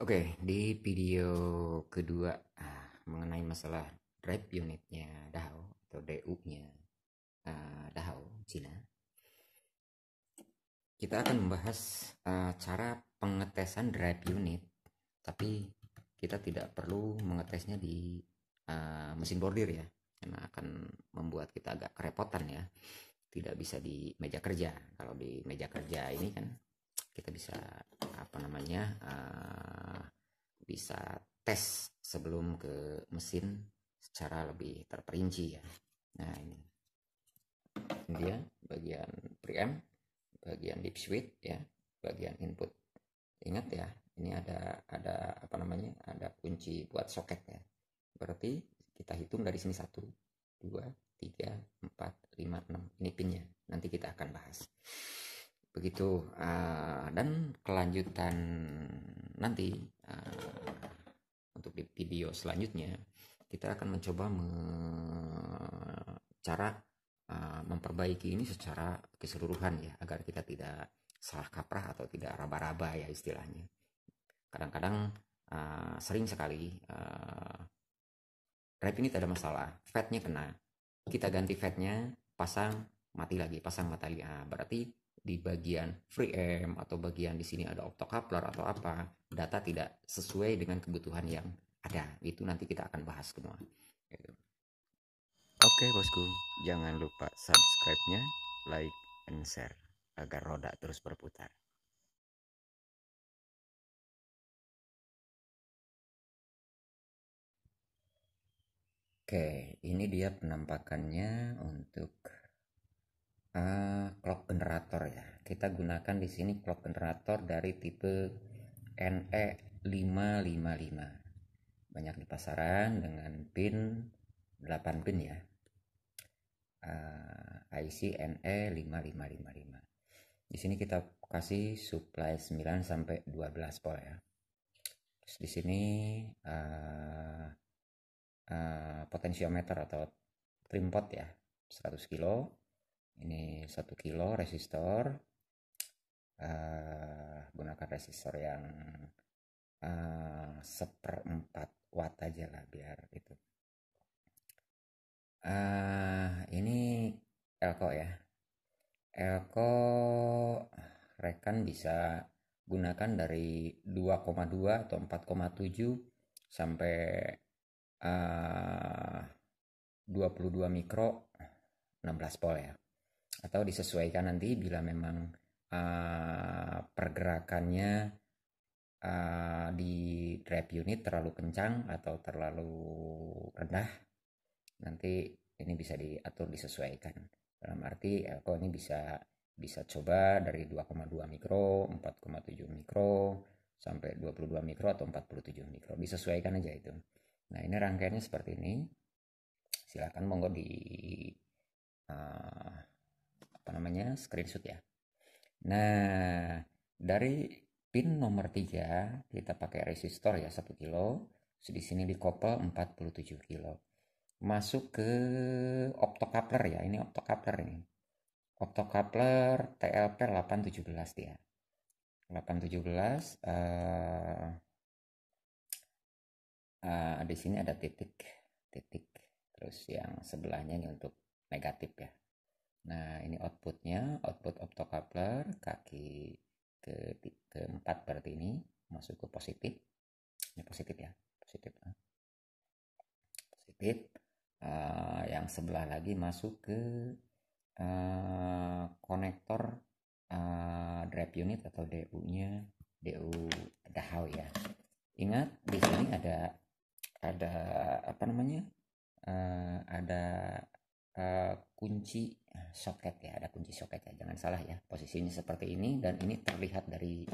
Oke, di video kedua mengenai masalah drive unitnya Dahau atau DU-nya Dahau Cina, kita akan membahas cara pengetesan drive unit, tapi kita tidak perlu mengetesnya di mesin bordir ya, karena akan membuat kita agak kerepotan ya. Tidak bisa di meja kerja. Kalau di meja kerja ini kan kita bisa apa namanya bisa tes sebelum ke mesin secara lebih terperinci ya. Nah ini dia bagian preamp, bagian deep switch ya, bagian input. Ingat ya, ini ada apa namanya, ada kunci buat soket ya. Berarti kita hitung dari sini 1, 2, 3, 4, 5, 6. Ini pinnya. Nanti kita akan bahas. Begitu dan kelanjutan nanti untuk di video selanjutnya kita akan mencoba cara memperbaiki ini secara keseluruhan ya, agar kita tidak salah kaprah atau tidak raba-raba ya istilahnya. Kadang-kadang sering sekali drive ini tidak ada masalah, fatnya kena, kita ganti fatnya, pasang mati lagi, pasang mati lagi. Berarti di bagian preamp atau bagian di sini ada optocoupler atau apa, data tidak sesuai dengan kebutuhan yang ada. Itu nanti kita akan bahas semua. Oke bosku, jangan lupa subscribe-nya, like, and share agar roda terus berputar. Oke, ini dia penampakannya untuk clock generator ya. Kita gunakan di sini clock generator dari tipe NE555. Banyak di pasaran dengan pin 8 pin ya. IC NE5555. Di sini kita kasih supply 9 sampai 12 volt ya. Terus di sini potensiometer atau trim pot ya, 100 kilo. Ini 1 kilo resistor. Gunakan resistor yang 1/4 watt aja lah biar itu. Ini elko ya. Elko rekan bisa gunakan dari 2,2 atau 4,7 sampai 22 mikro 16 volt ya. Atau disesuaikan nanti bila memang pergerakannya di drive unit terlalu kencang atau terlalu rendah, nanti ini bisa diatur, disesuaikan. Dalam arti elko ini bisa coba dari 2,2 mikro, 4,7 mikro, sampai 22 mikro atau 47 mikro. Disesuaikan aja itu. Nah ini rangkaiannya seperti ini. Silakan monggo di apa namanya, screenshot ya. Nah dari pin nomor 3 kita pakai resistor ya 1 kilo. Di sini dikopel 47 kilo. Masuk ke optocoupler ya. Ini optocoupler ini. Optocoupler TLP 817 dia. 817 di sini ada titik. Terus yang sebelahnya ini untuk negatif ya. Nah, ini outputnya, output optocoupler kaki keempat berarti ini masuk ke positif. Ini positif ya, positif. Positif. Yang sebelah lagi masuk ke konektor drive unit atau DU-nya, DU Dahau ya. Ingat di sini ada apa namanya? Ada kunci soket ya, ada kunci soket ya. Jangan salah ya, posisinya seperti ini dan ini terlihat dari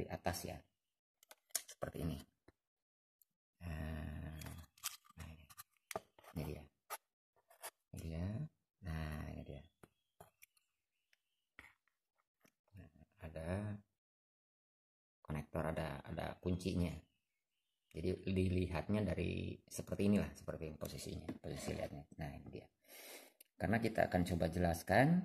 atas ya. Seperti ini. Ini dia. Ini dia. Nah, ini dia. Ada konektor, ada kuncinya. Jadi dilihatnya dari seperti inilah, seperti posisinya, posisi lihatnya. Nah ini dia. Karena kita akan coba jelaskan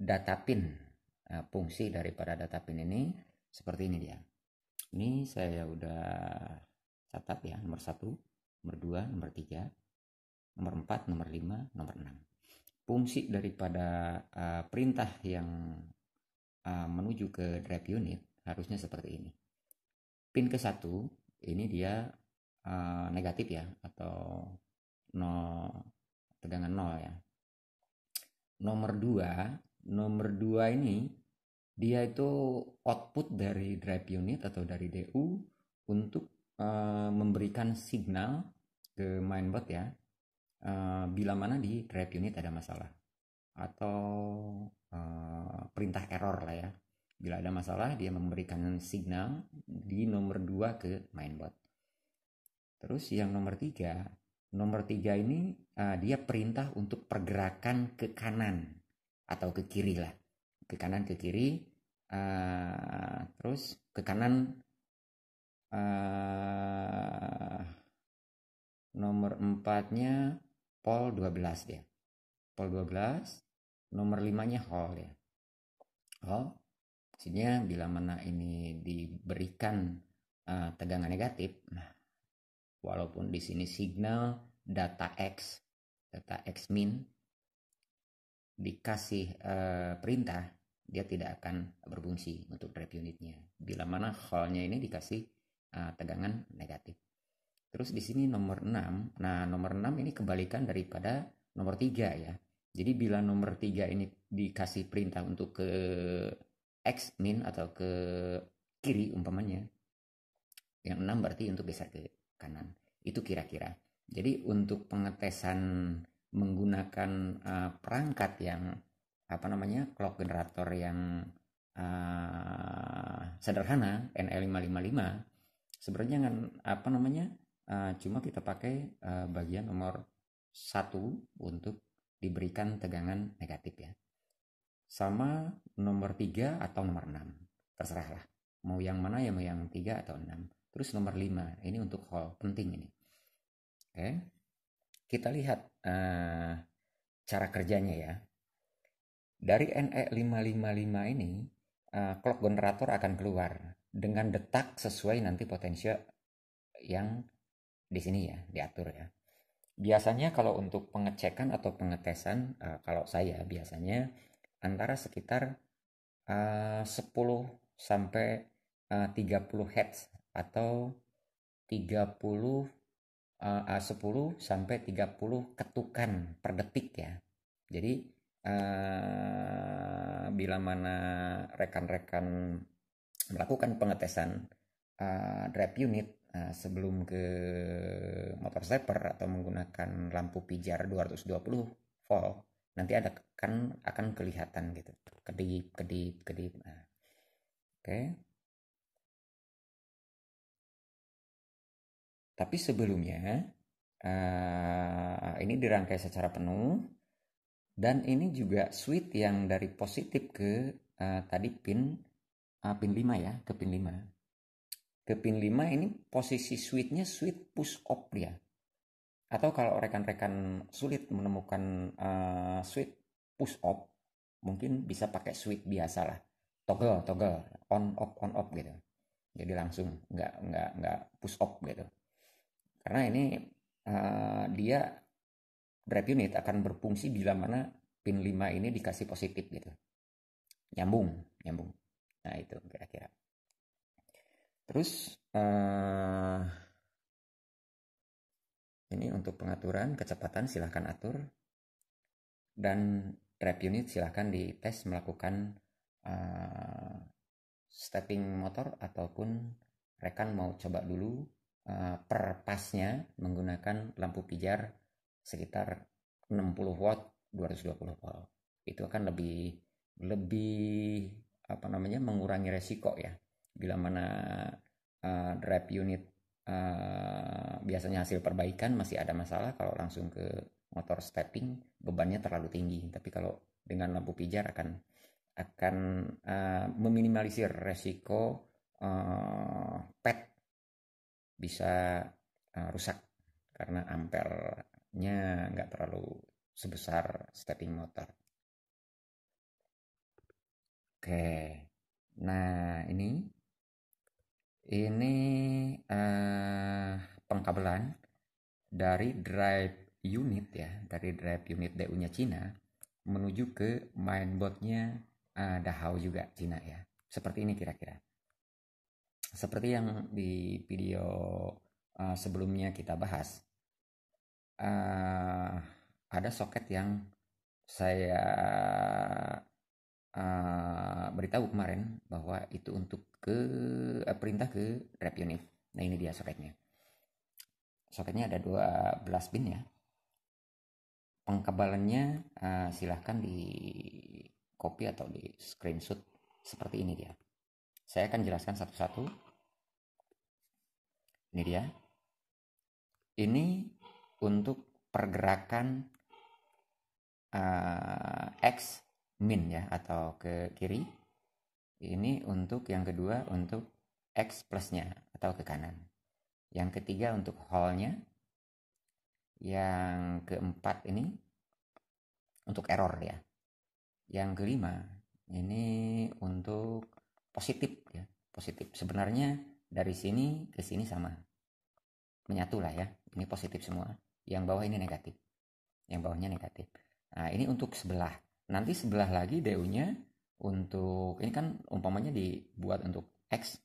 data pin, fungsi daripada data pin ini seperti ini dia. Ini saya udah catat ya, nomor 1, nomor 2, nomor 3, nomor 4, nomor 5, nomor 6. Fungsi daripada perintah yang menuju ke drive unit harusnya seperti ini. Pin ke-1 ini dia negatif ya, atau 0, tegangan 0 ya. Nomor 2 ini dia itu output dari drive unit atau dari DU untuk memberikan signal ke mainboard ya, bila mana di drive unit ada masalah atau perintah error lah ya. Bila ada masalah dia memberikan signal di nomor 2 ke mainboard. Terus yang nomor 3 ini dia perintah untuk pergerakan ke kanan atau ke kiri lah, ke kanan ke kiri, terus ke kanan. Nomor 4-nya pol 12 dia, pol 12. Nomor 5-nya hall ya, hall. Maksudnya bila mana ini diberikan tegangan negatif, nah walaupun di sini signal data X min dikasih perintah, dia tidak akan berfungsi untuk drive unitnya bila mana hallnya ini dikasih tegangan negatif. Terus di sini nomor 6. Nah, nomor 6 ini kebalikan daripada nomor 3 ya. Jadi bila nomor 3 ini dikasih perintah untuk ke X min atau ke kiri umpamanya, yang 6 berarti untuk geser ke kanan. Itu kira-kira. Jadi untuk pengetesan menggunakan perangkat yang clock generator yang sederhana NE555, sebenarnya cuma kita pakai bagian nomor 1 untuk diberikan tegangan negatif ya. Sama nomor 3 atau nomor 6. Terserahlah. Mau yang mana ya, mau yang 3 atau 6. Terus nomor 5, ini untuk hall, penting ini. Oke. Kita lihat cara kerjanya ya. Dari NE555 ini clock generator akan keluar dengan detak sesuai nanti potensial yang di sini ya, diatur ya. Biasanya kalau untuk pengecekan atau pengetesan, kalau saya biasanya antara sekitar 10 sampai 30 Hz atau 30 10 sampai 30 ketukan per detik ya. Jadi bila mana rekan-rekan melakukan pengetesan drive unit sebelum ke motor stepper atau menggunakan lampu pijar 220 volt, nanti akan kelihatan gitu, kedip. Nah, oke. Tapi sebelumnya ini dirangkai secara penuh, dan ini juga switch yang dari positif ke tadi pin 5 ya, ke pin 5. Ke pin 5 ini posisi switchnya switch push off ya. Atau kalau rekan-rekan sulit menemukan switch push off, mungkin bisa pakai switch biasa lah, toggle on off gitu. Jadi langsung nggak push off gitu. Karena ini dia drive unit akan berfungsi bila mana pin 5 ini dikasih positif gitu. Nyambung. Nah, itu kira-kira. Terus ini untuk pengaturan kecepatan silahkan atur, dan drive unit silahkan dites melakukan stepping motor, ataupun rekan mau coba dulu per pasnya menggunakan lampu pijar sekitar 60 watt 220 volt. Itu akan lebih mengurangi resiko ya. Bila mana drive unit biasanya hasil perbaikan masih ada masalah, kalau langsung ke motor stepping bebannya terlalu tinggi. Tapi kalau dengan lampu pijar akan meminimalisir resiko pad bisa rusak karena ampernya nggak terlalu sebesar stepping motor. Oke, nah ini Ini pengkabelan dari drive unit ya, dari drive unit DU-nya Cina menuju ke mainboardnya Dahao juga Cina ya. Seperti ini kira-kira. Seperti yang di video sebelumnya kita bahas, ada soket yang saya beritahu kemarin bahwa itu untuk perintah ke drive unit. Nah ini dia soketnya. Soketnya ada 12 pin ya. Pengkabelannya silahkan di copy atau di screenshot seperti ini dia. Saya akan jelaskan satu-satu. Ini dia. Ini untuk pergerakan X min ya atau ke kiri. Ini untuk yang kedua untuk X plusnya atau ke kanan. Yang ketiga untuk hole-nya. Yang keempat ini untuk error ya. Yang kelima ini untuk positif ya. Positif. Sebenarnya dari sini ke sini sama. Menyatu lah ya. Ini positif semua. Yang bawah ini negatif. Yang bawahnya negatif. Nah, ini untuk sebelah. Nanti sebelah lagi DU-nya untuk ini kan umpamanya dibuat untuk X,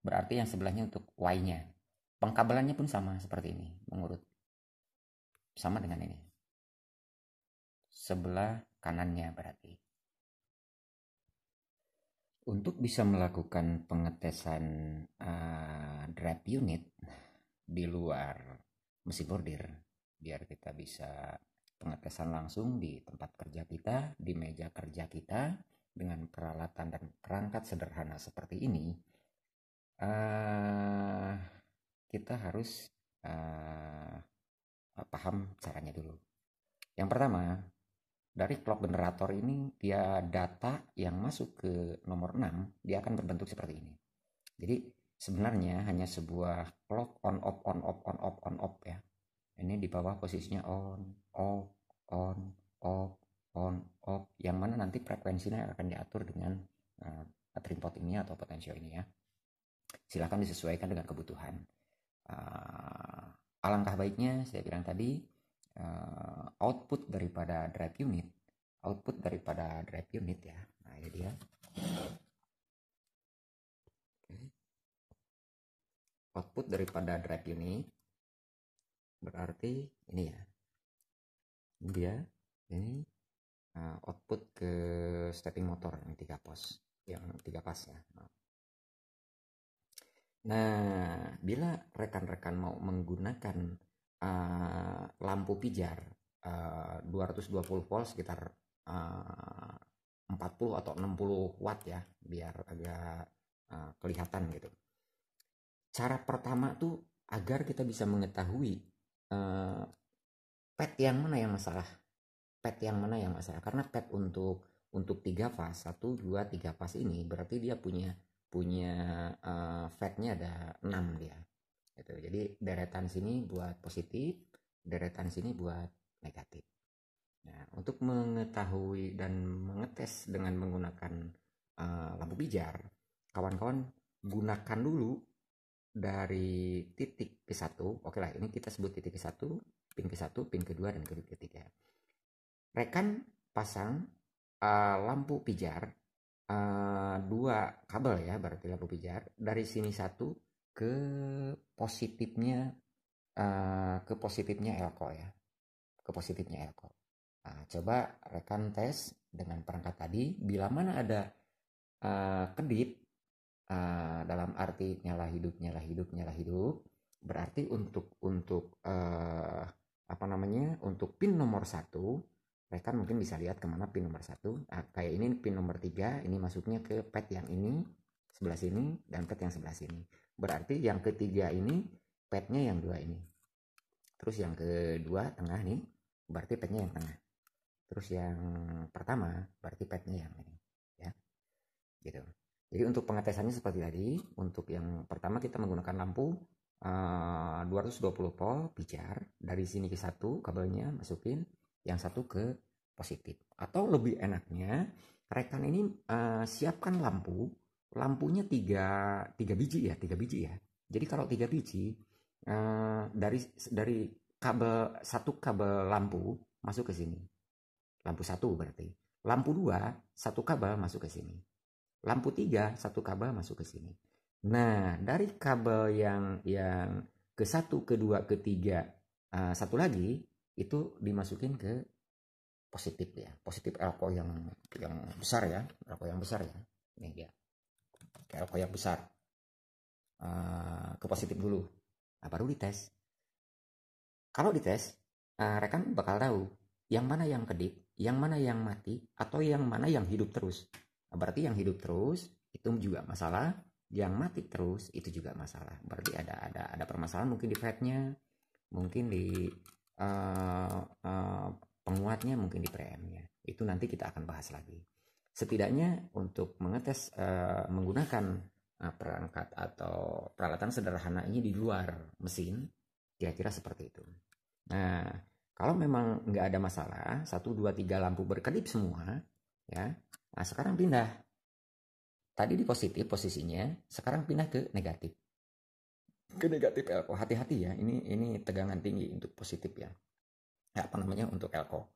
berarti yang sebelahnya untuk Y-nya. Pengkabelannya pun sama seperti ini, mengurut. Sama dengan ini. Sebelah kanannya berarti. Untuk bisa melakukan pengetesan drive unit di luar mesin bordir, biar kita bisa pengetesan langsung di tempat kerja kita, di meja kerja kita, dengan peralatan dan perangkat sederhana seperti ini, kita harus paham caranya dulu. Yang pertama, dari clock generator ini dia data yang masuk ke nomor 6, dia akan berbentuk seperti ini. Jadi sebenarnya hanya sebuah clock on off on off on off on off ya. Ini di bawah posisinya on off on off on off, yang mana nanti frekuensinya akan diatur dengan trim pot ini atau potensio ini ya. Silahkan disesuaikan dengan kebutuhan. Alangkah baiknya saya bilang tadi, output daripada drive unit ya. Nah ini dia. Output daripada drive unit berarti ini ya. Ini dia. Ini output ke stepping motor yang 3 pos, yang 3 pas ya. Nah, bila rekan-rekan mau menggunakan lampu pijar 220 volt sekitar 40 atau 60 watt ya, biar agak kelihatan gitu. Cara pertama tuh agar kita bisa mengetahui pet yang mana yang masalah. Karena pet untuk 3 fase 1, 2, 3 fase ini berarti dia punya fatnya ada 6 dia. Gitu. Jadi deretan sini buat positif, deretan sini buat negatif. Nah, untuk mengetahui dan mengetes dengan menggunakan lampu pijar, kawan-kawan gunakan dulu dari titik ke 1. Oke lah, ini kita sebut titik ke 1, pin ke 1, pin kedua, dan ketiga. Rekan pasang lampu pijar 2 kabel ya, berarti lampu pijar dari sini 1 ke positifnya elko ya, ke positifnya elko. Nah, coba rekan tes dengan perangkat tadi, bila mana ada kedip dalam arti nyala hidup, berarti untuk untuk pin nomor 1, rekan mungkin bisa lihat kemana pin nomor 1. Nah, kayak ini pin nomor 3, ini masuknya ke pad yang ini sebelah sini dan pad yang sebelah sini. Berarti yang ketiga ini padnya yang 2 ini. Terus yang kedua tengah nih, berarti padnya yang tengah. Terus yang pertama berarti padnya yang ini ya. Gitu. Jadi untuk pengetesannya seperti tadi. Untuk yang pertama kita menggunakan lampu 220 volt pijar, dari sini ke 1 kabelnya masukin, yang 1 ke positif. Atau lebih enaknya rekan ini siapkan lampu lampunya tiga biji ya. Jadi kalau 3 biji, dari satu kabel lampu masuk ke sini. Lampu 1 berarti. Lampu 2, satu kabel masuk ke sini. Lampu 3, satu kabel masuk ke sini. Nah, dari kabel yang ke 1, ke 2, ke 3, satu lagi itu dimasukin ke positif ya. Positif elko yang besar ya. Elko yang besar ya. Ini dia. Elko yang besar. Ke positif dulu. Nah, baru dites. Kalau dites, rekan bakal tahu yang mana yang kedip, yang mana yang mati, atau yang mana yang hidup terus. Nah, berarti yang hidup terus itu juga masalah, yang mati terus itu juga masalah. Berarti ada permasalahan mungkin di fatnya, mungkin di penguatnya, mungkin di preamnya. Itu nanti kita akan bahas lagi. Setidaknya untuk mengetes menggunakan perangkat atau peralatan sederhana ini di luar mesin, kira-kira seperti itu. Nah, kalau memang nggak ada masalah, 1, 2, 3 lampu berkedip semua, ya. Nah, sekarang pindah. Tadi di positif posisinya, sekarang pindah ke negatif. Ke negatif elko. Hati-hati ya, ini tegangan tinggi untuk positif ya. Apa namanya untuk elko.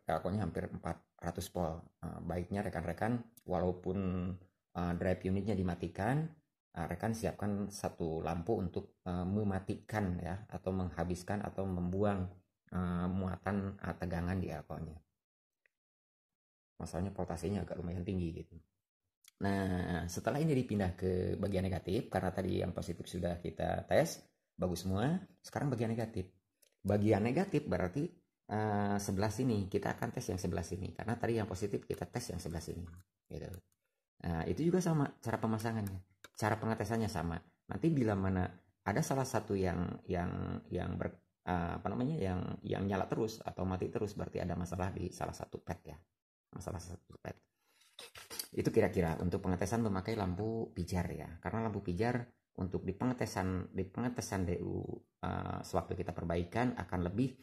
Elkonya hampir 400 volt. Baiknya rekan-rekan walaupun drive unitnya dimatikan, rekan siapkan satu lampu untuk mematikan ya, atau menghabiskan atau membuang muatan tegangan di elkonya. Masalahnya voltasenya agak lumayan tinggi gitu. Nah, setelah ini dipindah ke bagian negatif, karena tadi yang positif sudah kita tes, bagus semua. Sekarang bagian negatif. Bagian negatif berarti sebelah sini. Kita akan tes yang sebelah sini. Karena tadi yang positif kita tes yang sebelah sini. Gitu. Nah, itu juga sama cara pemasangannya. Cara pengetesannya sama. Nanti bila mana ada salah satu yang yang nyala terus atau mati terus, berarti ada masalah di salah satu pad ya. Masalah satu pad. Itu kira-kira untuk pengetesan memakai lampu pijar ya. Karena lampu pijar untuk di pengetesan DU sewaktu kita perbaikan akan lebih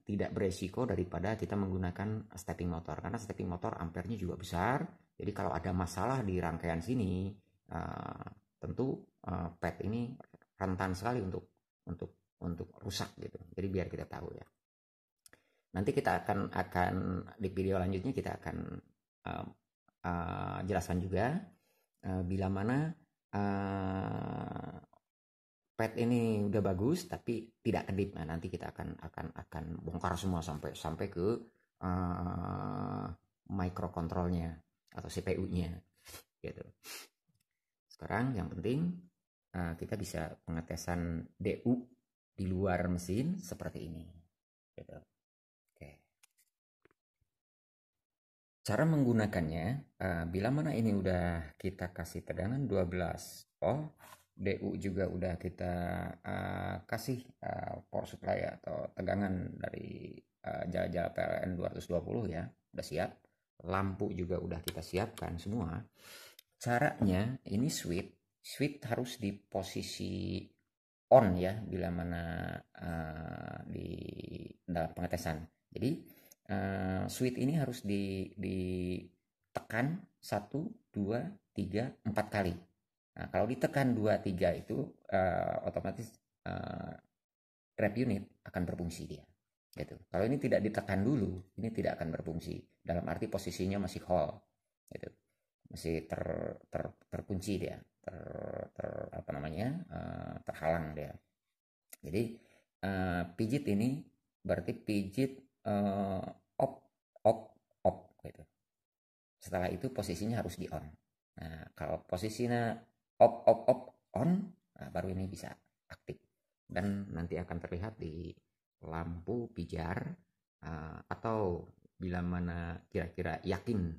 tidak beresiko daripada kita menggunakan stepping motor, karena stepping motor ampernya juga besar. Jadi kalau ada masalah di rangkaian sini, tentu pad ini rentan sekali untuk rusak gitu. Jadi biar kita tahu ya. Nanti kita akan di video lanjutnya kita akan jelaskan juga bila mana pad ini udah bagus tapi tidak kedip. Nah, nanti kita akan bongkar semua sampai ke microcontrolnya atau CPU-nya gitu. Sekarang yang penting kita bisa pengetesan DU di luar mesin seperti ini gitu. Oke. Cara menggunakannya, bila mana ini udah kita kasih tegangan 12 volt, DU juga udah kita kasih power supply atau tegangan dari jala-jala PLN 220 ya, udah siap. Lampu juga udah kita siapkan semua. Caranya ini switch harus di posisi on ya, bila mana di dalam pengetesan. Jadi switch ini harus ditekan 1, 2, 3, 4 kali. Nah, kalau ditekan 2, 3 itu otomatis drive unit akan berfungsi dia. Gitu. Kalau ini tidak ditekan dulu, ini tidak akan berfungsi. Dalam arti posisinya masih hold. Gitu. Masih terkunci dia, terhalang dia. Jadi pijit ini berarti pijit off gitu. Setelah itu posisinya harus di on. Nah, kalau posisinya off on, nah baru ini bisa aktif dan nanti akan terlihat di lampu pijar atau bila mana kira-kira yakin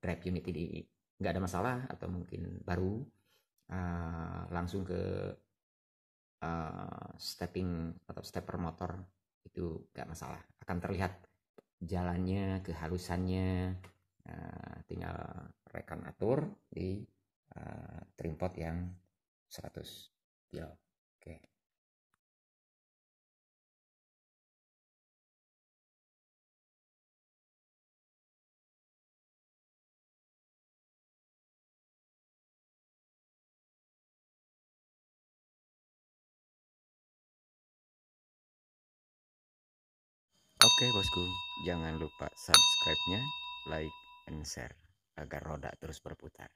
drive unit ini nggak ada masalah atau mungkin baru, langsung ke stepping atau stepper motor itu nggak masalah, akan terlihat jalannya, kehalusannya. Tinggal rekan atur di trim pot yang 100 kilo. Oke. Oke bosku, jangan lupa subscribe-nya, like, and share agar roda terus berputar.